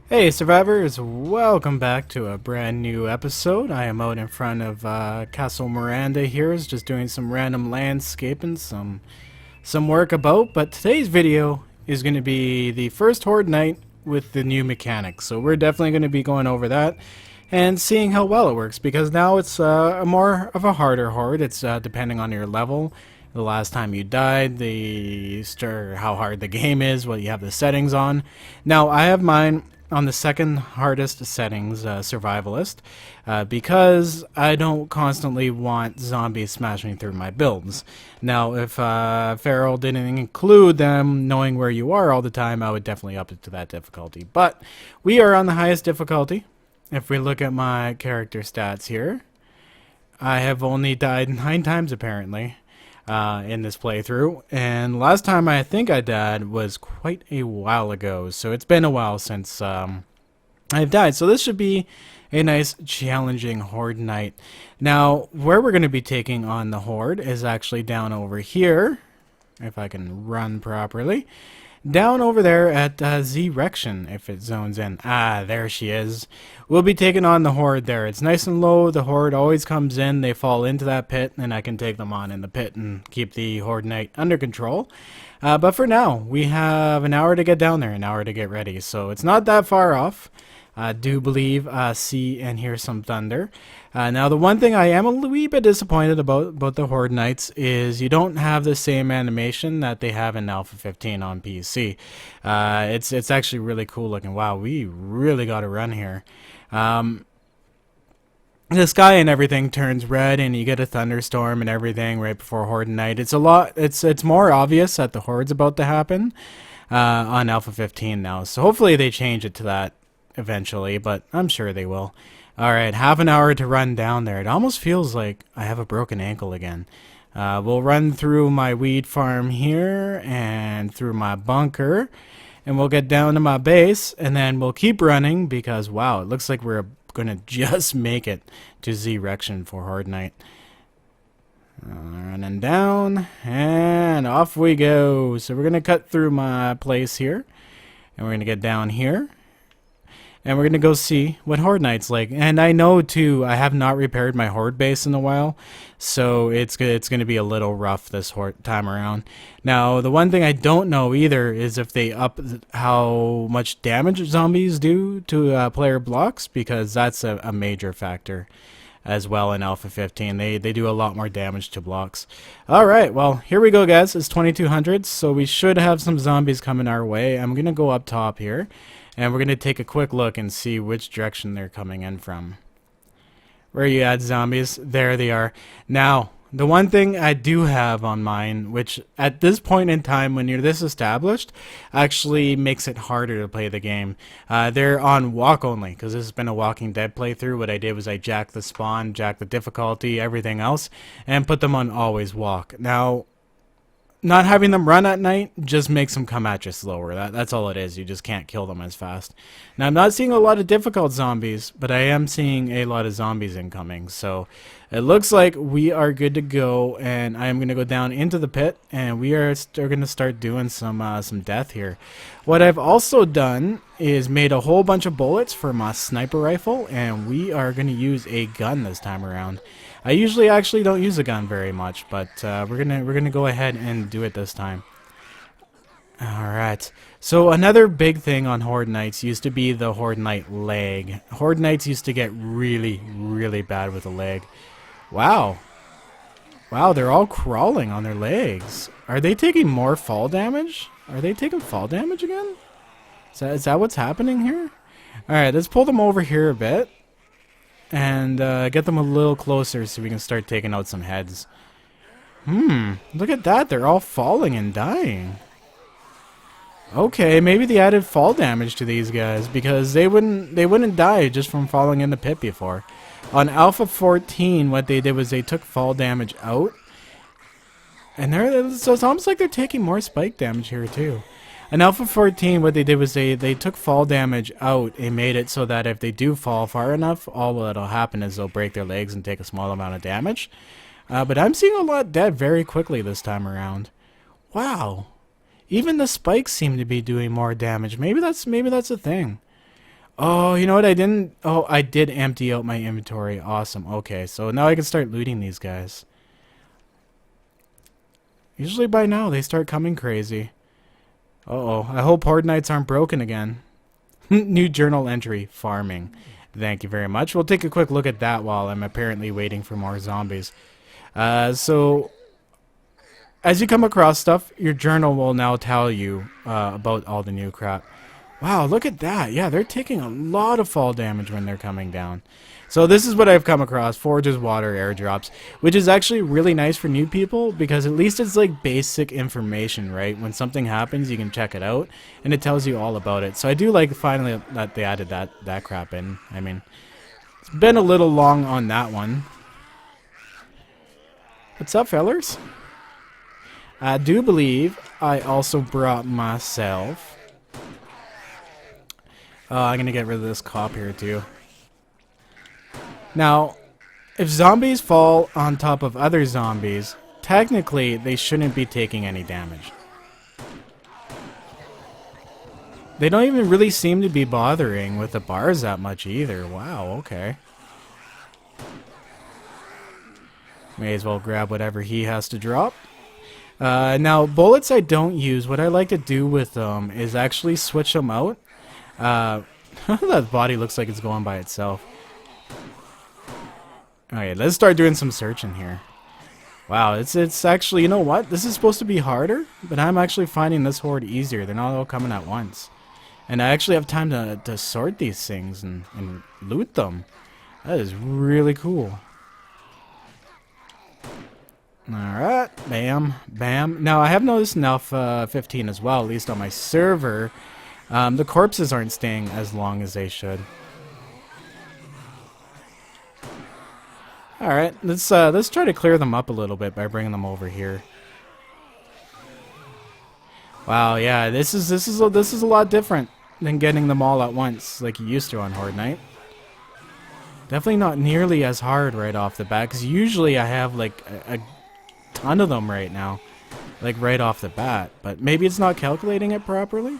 Hey survivors, welcome back to a brand new episode. I am out in front of Castle Miranda here, is just doing some random landscaping, some work about, but today's video is going to be the first Horde night with the new mechanics. So we're definitely going to be going over that and seeing how well it works, because now it's a more of a harder Horde. It's depending on your level, the last time you died, how hard the game is, what you have the settings on. Now I have mine on the second hardest settings, survivalist, because I don't constantly want zombies smashing through my builds. Now, if Feral didn't include them knowing where you are all the time, I would definitely up it to that difficulty. But we are on the highest difficulty. If we look at my character stats here, I have only died 9 times apparently in this playthrough, and last time I think I died was quite a while ago, so it's been a while since I've died. So this should be a nice challenging Horde night. Now, where we're going to be taking on the Horde is actually down over here, if I can run properly. Down over there at Z-Rection, if it zones in. Ah, there she is. We'll be taking on the Horde there. It's nice and low. The Horde always comes in. They fall into that pit, and I can take them on in the pit and keep the Horde Knight under control. But for now, we have an hour to get down there, an hour to get ready. So it's not that far off. I do believe see and hear some thunder. Now, the one thing I am a wee bit disappointed about the Horde Knights is you don't have the same animation that they have in Alpha 15 on PC. It's actually really cool looking. Wow, we really got to run here. The sky and everything turns red, and you get a thunderstorm and everything right before Horde Night. It's more obvious that the Horde's about to happen on Alpha 15 now. So hopefully they change it to that eventually, but I'm sure they will. Alright, half an hour to run down there. It almost feels like I have a broken ankle again. We'll run through my weed farm here and through my bunker, and we'll get down to my base, and then we'll keep running because, wow, it looks like we're gonna just make it to Z-Rection for Horde Night. Running down, and off we go. So we're gonna cut through my place here, and we're gonna get down here. And we're going to go see what Horde Night's like. And I know, too, I have not repaired my Horde base in a while. So it's going to be a little rough this time around. Now, the one thing I don't know either is if they up how much damage zombies do to player blocks. Because that's a major factor as well in Alpha 15. They do a lot more damage to blocks. Alright, well, here we go, guys. It's 2200, so we should have some zombies coming our way. I'm going to go up top here. And we're going to take a quick look and see which direction they're coming in from. Where are you at, zombies? There they are. Now, the one thing I do have on mine, which at this point in time when you're this established, actually makes it harder to play the game. They're on walk only, because this has been a Walking Dead playthrough. What I did was I jacked the spawn, jacked the difficulty, everything else, and put them on always walk. Now, not having them run at night just makes them come at you slower. That's all it is. You just can't kill them as fast. Now, I'm not seeing a lot of difficult zombies, but I am seeing a lot of zombies incoming. So it looks like we are good to go, and I am going to go down into the pit, and we are going to start doing some death here. What I've also done is made a whole bunch of bullets for my sniper rifle, and we are going to use a gun this time around. I usually actually don't use a gun very much, but we're gonna go ahead and do it this time. Alright, so another big thing on Horde Nights used to be the Horde Night lag. Horde Nights used to get really, really bad with the lag. Wow. Wow, they're all crawling on their legs. Are they taking more fall damage? Are they taking fall damage again? Is that what's happening here? Alright, let's pull them over here a bit. And get them a little closer so we can start taking out some heads. Look at that. They're all falling and dying. Okay, maybe they added fall damage to these guys because they wouldn't die just from falling in the pit before. On Alpha 14, what they did was they took fall damage out. And so it's almost like they're taking more spike damage here too. In Alpha 14, what they did was they took fall damage out and made it so that if they do fall far enough, all that'll happen is they'll break their legs and take a small amount of damage. But I'm seeing a lot dead very quickly this time around. Wow. Even the spikes seem to be doing more damage. Maybe that's a thing. Oh, you know what? I didn't. Oh, I did empty out my inventory. Awesome. Okay, so now I can start looting these guys. Usually by now they start coming crazy. Uh-oh. I hope Horde Nights aren't broken again. New journal entry. Farming. Thank you very much. We'll take a quick look at that while I'm apparently waiting for more zombies. So, as you come across stuff, your journal will now tell you about all the new crap. Wow, look at that. Yeah, they're taking a lot of fall damage when they're coming down. So this is what I've come across. Forges, water, airdrops. Which is actually really nice for new people because at least it's like basic information, right? When something happens, you can check it out. And it tells you all about it. So I do like finally that they added that crap in. I mean, it's been a little long on that one. What's up, fellers? I do believe I also brought myself... I'm gonna get rid of this cop here too. Now, if zombies fall on top of other zombies, technically they shouldn't be taking any damage. They don't even really seem to be bothering with the bars that much either. Wow, okay. May as well grab whatever he has to drop. Now, bullets I don't use. What I like to do with them is actually switch them out. That body looks like it's going by itself. Okay, let's start doing some searching here. Wow, it's actually, you know what? This is supposed to be harder, but I'm actually finding this horde easier. They're not all coming at once. And I actually have time to sort these things and loot them. That is really cool. Alright, bam, bam. Now, I have noticed in Alpha 15 as well, at least on my server, the corpses aren't staying as long as they should. Alright, let's try to clear them up a little bit by bringing them over here. Wow, yeah, this is a lot different than getting them all at once like you used to on Horde Night. Definitely not nearly as hard right off the bat, because usually I have like a ton of them right now, like right off the bat. But maybe it's not calculating it properly.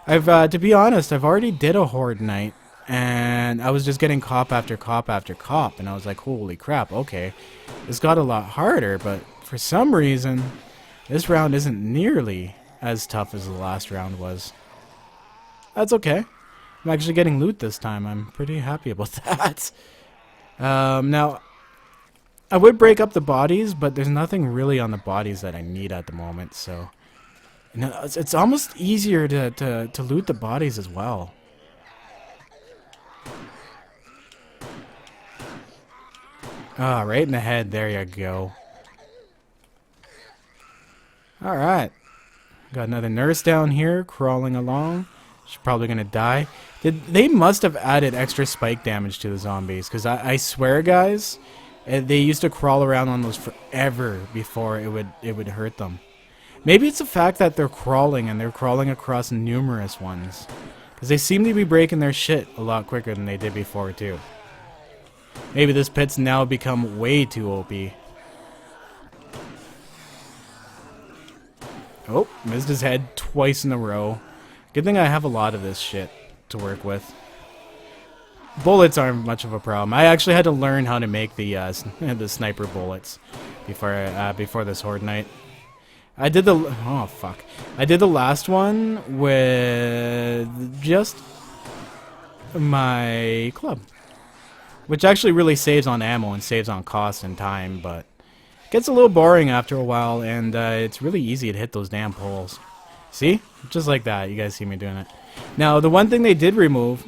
To be honest, I've already did a Horde Night, and I was just getting cop after cop after cop, and I was like, holy crap, okay. This got a lot harder, but for some reason, this round isn't nearly as tough as the last round was. That's okay. I'm actually getting loot this time. I'm pretty happy about that. Now, I would break up the bodies, but there's nothing really on the bodies that I need at the moment, so... No, it's almost easier to loot the bodies as well. Ah, right in the head. There you go. Alright. Got another nurse down here crawling along. She's probably gonna die. They must have added extra spike damage to the zombies, because I swear, guys, they used to crawl around on those forever before it would hurt them. Maybe it's the fact that they're crawling, and they're crawling across numerous ones. Because they seem to be breaking their shit a lot quicker than they did before, too. Maybe this pit's now become way too OP. Oh, missed his head twice in a row. Good thing I have a lot of this shit to work with. Bullets aren't much of a problem. I actually had to learn how to make the sniper bullets before this Horde Night. I did the... Oh, fuck. I did the last one with just my club. Which actually really saves on ammo and saves on cost and time, but... It gets a little boring after a while, and it's really easy to hit those damn poles. See? Just like that. You guys see me doing it. Now, the one thing they did remove...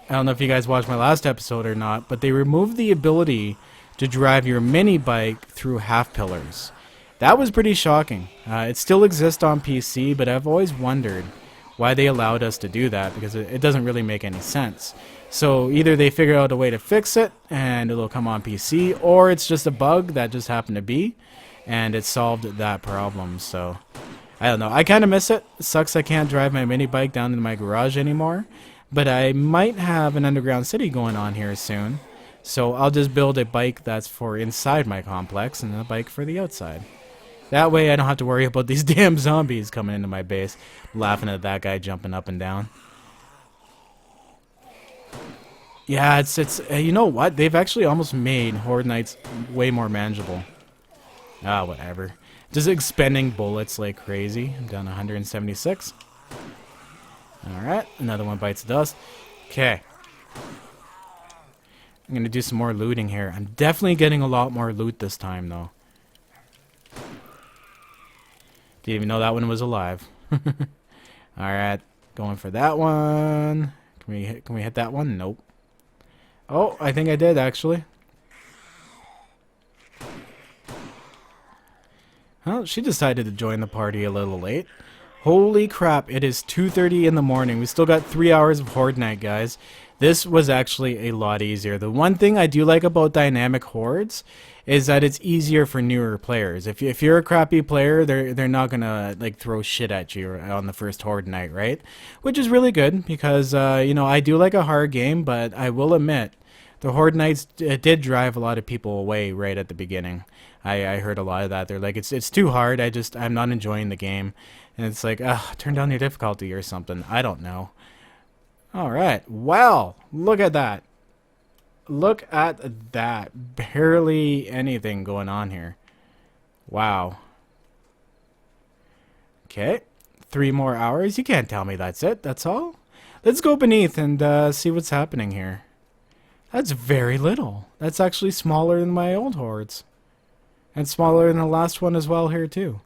I don't know if you guys watched my last episode or not, but they removed the ability to drive your mini bike through half pillars. That was pretty shocking. It still exists on PC, but I've always wondered why they allowed us to do that, because it doesn't really make any sense. So either they figure out a way to fix it and it'll come on PC, or it's just a bug that just happened to be, and it solved that problem. So I don't know. I kind of miss it. It sucks I can't drive my mini bike down into my garage anymore, but I might have an underground city going on here soon. So I'll just build a bike that's for inside my complex and a bike for the outside. That way I don't have to worry about these damn zombies coming into my base, laughing at that guy jumping up and down. Yeah, it's you know what? They've actually almost made Horde Knights way more manageable. Ah, whatever. Just expending bullets like crazy. I'm down 176. Alright, another one bites dust. Okay. I'm gonna do some more looting here. I'm definitely getting a lot more loot this time, though. Didn't even know that one was alive. Alright, going for that one. Can we hit that one? Nope. Oh, I think I did, actually. Well, she decided to join the party a little late. Holy crap, it is 2:30 in the morning. We still got 3 hours of Horde Night, guys. This was actually a lot easier. The one thing I do like about dynamic hordes is that it's easier for newer players. If you're a crappy player, they're not gonna like throw shit at you on the first Horde Night, right? Which is really good because you know, I do like a hard game, but I will admit the Horde Nights did drive a lot of people away right at the beginning. I heard a lot of that. They're like, it's too hard. I'm not enjoying the game. And it's like, turn down your difficulty or something. I don't know. All right. Well, look at that. Look at that. Barely anything going on here. Wow. Okay. 3 more hours. You can't tell me that's it. That's all. Let's go beneath and see what's happening here. That's very little. That's actually smaller than my old hordes. And smaller than the last one as well here too.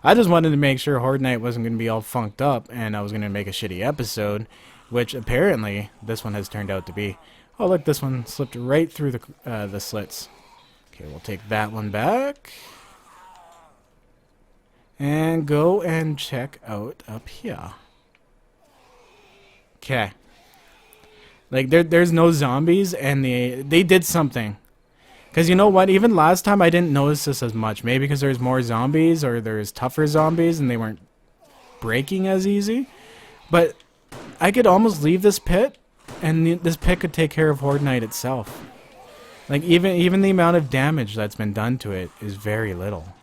I just wanted to make sure Horde Night wasn't going to be all funked up and I was going to make a shitty episode, which apparently this one has turned out to be. Oh look, this one slipped right through the slits. Okay, we'll take that one back. And go and check out up here. Okay. Like there's no zombies and they did something. Because you know what? Even last time I didn't notice this as much. Maybe because there's more zombies or there's tougher zombies and they weren't breaking as easy. But I could almost leave this pit and this pit could take care of Horde Night itself. Like even the amount of damage that's been done to it is very little.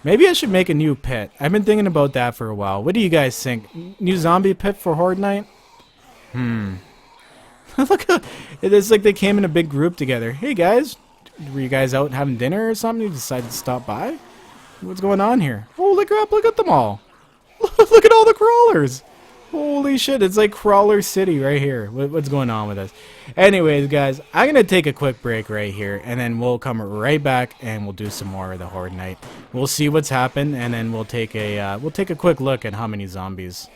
Maybe I should make a new pit. I've been thinking about that for a while. What do you guys think? New zombie pit for Horde Night? Look, it's like they came in a big group together. Hey guys, were you guys out having dinner or something? You decided to stop by? What's going on here? Holy crap, look at them all. Look at all the crawlers. Holy shit, it's like Crawler City right here. What's going on with us? Anyways, guys, I'm going to take a quick break right here, and then we'll come right back and we'll do some more of the Horde Night. We'll see what's happened, and then we'll take a quick look at how many zombies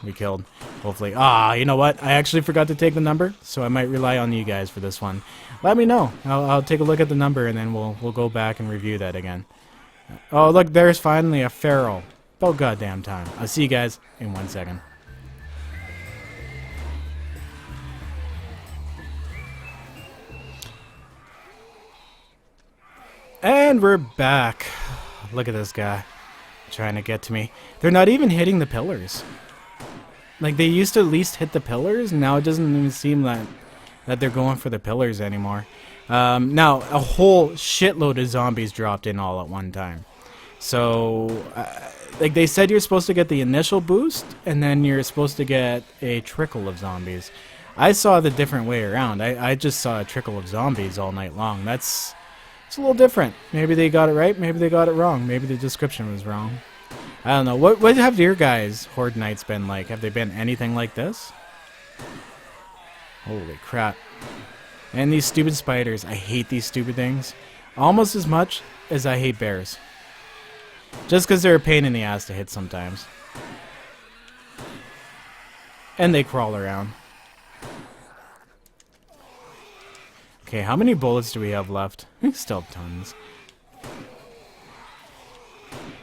we killed. Hopefully. You know what? I actually forgot to take the number, so I might rely on you guys for this one. Let me know. I'll take a look at the number, and then we'll go back and review that again. Oh, look, there's finally a feral. About goddamn time. I'll see you guys in 1 second. And we're back. Look at this guy trying to get to me. They're not even hitting the pillars. Like, they used to at least hit the pillars, and now it doesn't even seem that they're going for the pillars anymore. Now, a whole shitload of zombies dropped in all at one time. So, like they said, you're supposed to get the initial boost, and then you're supposed to get a trickle of zombies. I saw the different way around. I just saw a trickle of zombies all night long. It's a little different. Maybe they got it right, maybe they got it wrong. Maybe the description was wrong. I don't know. What have your guys' Horde Nights been like? Have they been anything like this? Holy crap. And these stupid spiders. I hate these stupid things. Almost as much as I hate bears. Just because they're a pain in the ass to hit sometimes. And they crawl around. Okay, how many bullets do we have left? Still tons.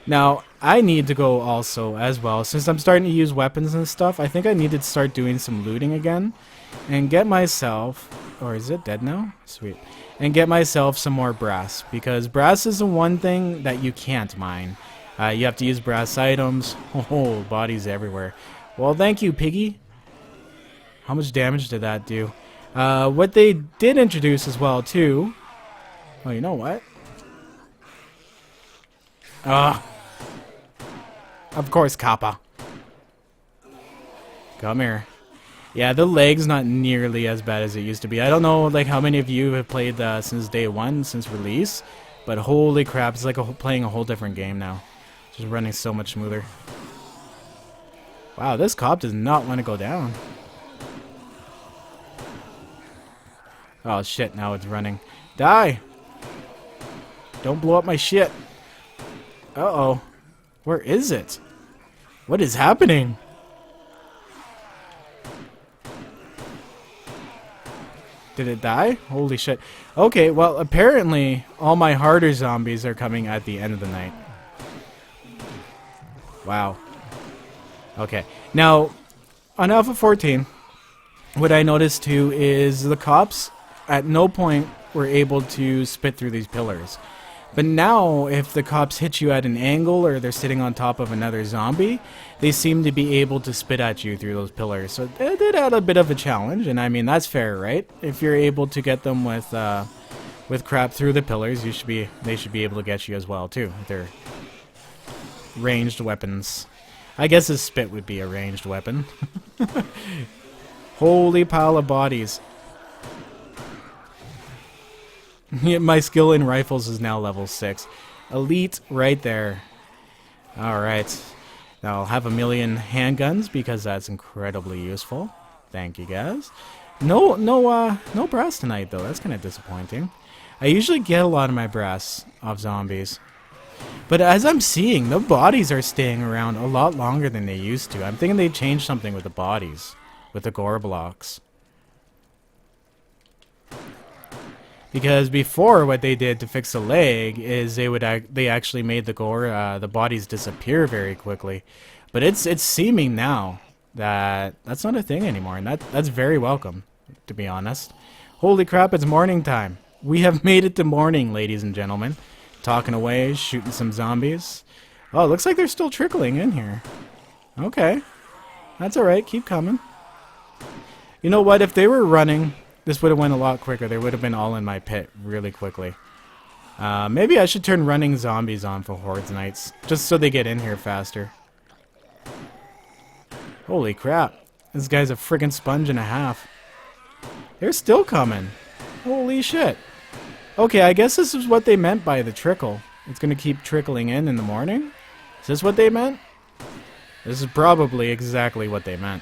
Now, I need to go also as well. Since I'm starting to use weapons and stuff, I think I need to start doing some looting again. And get myself... Or is it dead now? Sweet. And get myself some more brass. Because brass is the one thing that you can't mine. You have to use brass items. Oh, bodies everywhere. Well, thank you, Piggy. How much damage did that do? What they did introduce as well, too... Oh, you know what? Of course, Kappa. Come here. Yeah, the lag's not nearly as bad as it used to be. I don't know like how many of you have played since day one, since release, but holy crap, it's like playing a whole different game now. Just running so much smoother. Wow, this cop does not want to go down. Oh shit, now it's running. Die! Don't blow up my shit. Uh-oh. Where is it? What is happening? Did it die? Holy shit. Okay, well, apparently all my harder zombies are coming at the end of the night. Wow. Okay. Now, on Alpha 14, what I noticed too is the cops at no point were able to spit through these pillars. But now, if the cops hit you at an angle or they're sitting on top of another zombie, they seem to be able to spit at you through those pillars. So it did add a bit of a challenge, and I mean, that's fair, right? If you're able to get them with crap through the pillars, they should be able to get you as well, too. They're ranged weapons. I guess a spit would be a ranged weapon. Holy pile of bodies. My skill in rifles is now level 6. Elite right there. Alright. Now I'll have 1,000,000 handguns because that's incredibly useful. Thank you guys. No brass tonight though. That's kind of disappointing. I usually get a lot of my brass off zombies. But as I'm seeing, the bodies are staying around a lot longer than they used to. I'm thinking they changed something with the bodies. With the gore blocks. Because before, what they did to fix the lag is they actually made the bodies disappear very quickly. But it's seeming now that that's not a thing anymore, and that's very welcome, to be honest. Holy crap, it's morning time. We have made it to morning, ladies and gentlemen. Talking away, shooting some zombies. Oh, it looks like they're still trickling in here. Okay. That's alright, keep coming. You know what, if they were running, this would have went a lot quicker. They would have been all in my pit really quickly. Maybe I should turn running zombies on for Hordes nights, just so they get in here faster. Holy crap. This guy's a friggin' sponge and a half. They're still coming. Holy shit. Okay, I guess this is what they meant by the trickle. It's gonna keep trickling in the morning? Is this what they meant? This is probably exactly what they meant.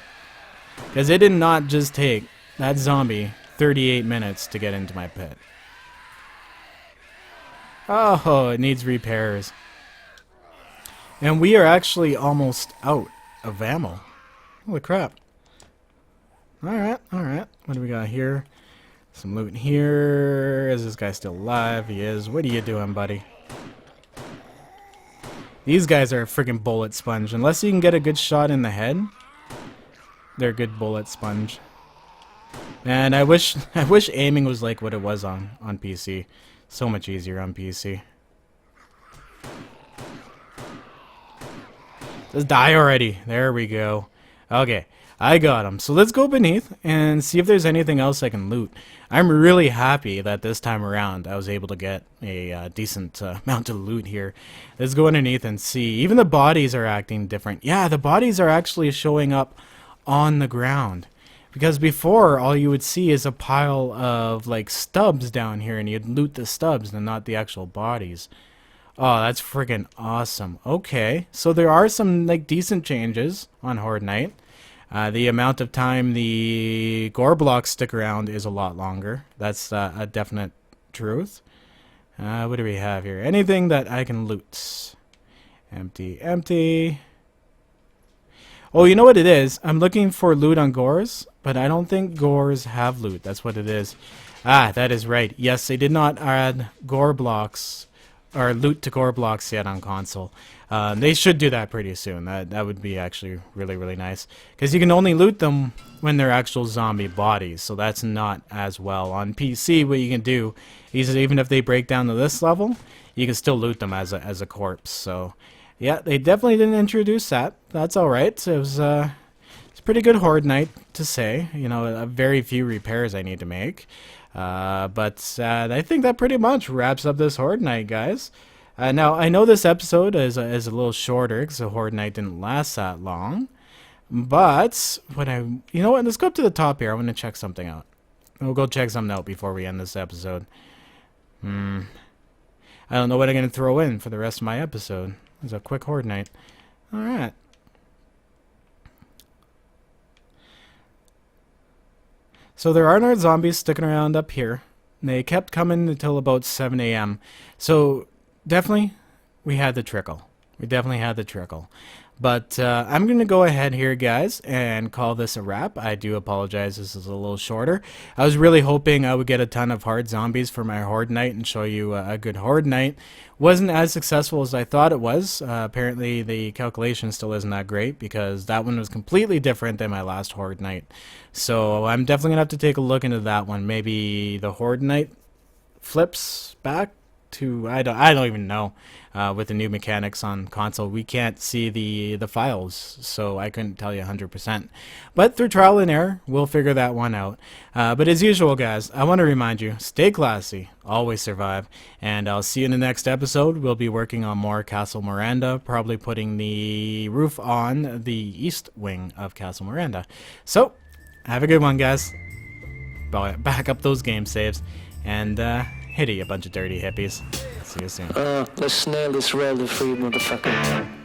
Because it did not just take that zombie 38 minutes to get into my pit. Oh, it needs repairs. And we are actually almost out of ammo. Holy crap. Alright, alright. What do we got here? Some loot here. Is this guy still alive? He is. What are you doing, buddy? These guys are a freaking bullet sponge. Unless you can get a good shot in the head, they're a good bullet sponge. And I wish aiming was like what it was on PC. So much easier on PC. Just die already. There we go. Okay, I got him. So let's go beneath and see if there's anything else I can loot. I'm really happy that this time around I was able to get a decent amount of loot here. Let's go underneath and see. Even the bodies are acting different. Yeah, the bodies are actually showing up on the ground. Because before, all you would see is a pile of, like, stubs down here, and you'd loot the stubs and not the actual bodies. Oh, that's friggin' awesome. Okay, so there are some, like, decent changes on Horde Night. The amount of time the gore blocks stick around is a lot longer. That's a definite truth. What do we have here? Anything that I can loot. Empty, empty. Oh, you know what it is? I'm looking for loot on gores, but I don't think gores have loot. That's what it is. Ah, that is right. Yes, they did not add gore blocks or loot to gore blocks yet on console. They should do that pretty soon. That would be actually really, really nice. Because you can only loot them when they're actual zombie bodies, so that's not as well. On PC, what you can do is even if they break down to this level, you can still loot them as a corpse. So yeah, they definitely didn't introduce that. That's alright. It's a pretty good Horde night to say. You know, very few repairs I need to make. But I think that pretty much wraps up this Horde night, guys. Now, I know this episode is a little shorter because the Horde night didn't last that long. But you know what? Let's go up to the top here. I want to check something out. We'll go check something out before we end this episode. I don't know what I'm gonna throw in for the rest of my episode. It's a quick horde night. All right. So there are no zombies sticking around up here. They kept coming until about 7 a.m. So definitely, we had the trickle. We definitely had the trickle. But I'm going to go ahead here, guys, and call this a wrap. I do apologize. This is a little shorter. I was really hoping I would get a ton of hard zombies for my horde night and show you a good horde night. Wasn't as successful as I thought it was. Apparently, the calculation still isn't that great because that one was completely different than my last horde night. So I'm definitely going to have to take a look into that one. Maybe the horde night flips back to I don't even know. With the new mechanics on console, we can't see the files, so I couldn't tell you 100%. But through trial and error, we'll figure that one out. But as usual, guys, I want to remind you: stay classy, always survive, and I'll see you in the next episode. We'll be working on more Castle Miranda, probably putting the roof on the east wing of Castle Miranda. So, have a good one, guys. Back up those game saves, and hit it, you bunch of dirty hippies. See you soon. Let's nail this rail to free motherfucker.